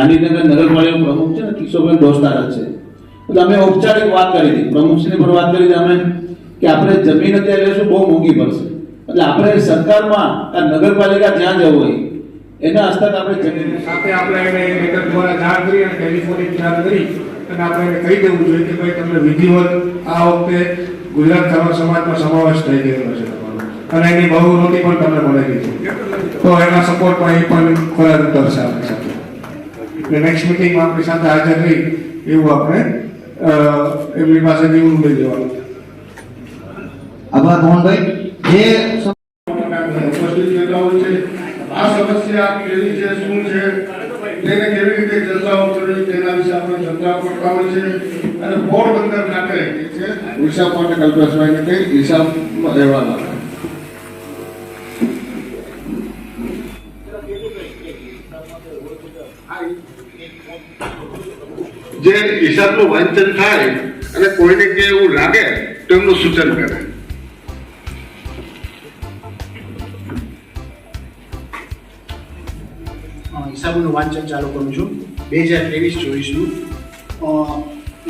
ગાંધીનગર નગરપાલિકા પ્રમુખ છે ને કિશોરભાઈ દોસ્તારા છે, એટલે અમે ઔપચારિક વાત કરી હતી, પ્રમુખશ્રીની પણ વાત કરી હતી અમે કે આપણે જમીન અત્યારે લેશું બહુ મોંઘી પડશે, એટલે આપણે સરકારમાં આ નગરપાલિકા જ્યાં જવું હોય એના હસ્તક આપણે જમીન સાથે આપણે એને લેટર દ્વારા જાણ કરી અને ટેલિફોનિક જાણ કરી અને આપણે એને કહી દેવું જોઈએ કે ભાઈ તમને વિધિવત આ વખતે ગુજરાત ધર્મ સમાજમાં સમાવેશ થઈ ગયેલો છે તમારો, અને એની બહુમતી પણ તમને મળેલી છે, તો એના સપોર્ટમાં એ પણ ખોરાક ઉતરશે આપણી સાથે. એટલે નેક્સ્ટ મિટિંગમાં આપણી સાથે હાજર રહી એવું આપણે એમની પાસે નિવડું લઈ જવાનું. આભાર મોહનભાઈ. જે ઉપસ્થિત નેતાઓ છે, આ સમસ્યા કેવી છે, શું છે, તેને કેવી રીતે ચર્ચાઓ કરવી તેના વિશે આપણે ચર્ચાઓ કરવાની છે. અને પોરબંદર ખાતે છે હિસાબ માટે કલ્પેશભાઈને કઈ હિસાબમાં રહેવાના જે હિસાબનું વાંચન થાય અને કોઈને કે એવું લાગે તો એમનું સૂચન કરે. હિસાબોનું વાંચન ચાલુ કરું છું. 2023-24નું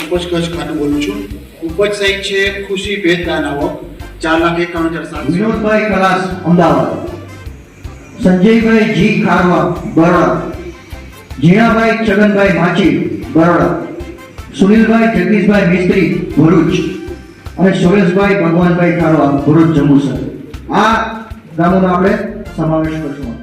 ઉપજ કચ્છ ખાતું બોલું છું. ઉપજ સાઈડ છે ખુશી ભેદદાન આવક 4,51,700. વિનોદભાઈ કલાસ અમદાવાદ, સંજયભાઈ જી ખારવા બરોડા, જીણાભાઈ છગનભાઈ માછી બરોડા, સુનિલભાઈ જગદીશભાઈ મિસ્ત્રી ભરૂચ અને સુરેશભાઈ ભગવાનભાઈ ખારવા ભરૂચ જંબુસર. આ ગામોનો આપણે સમાવેશ કરશું.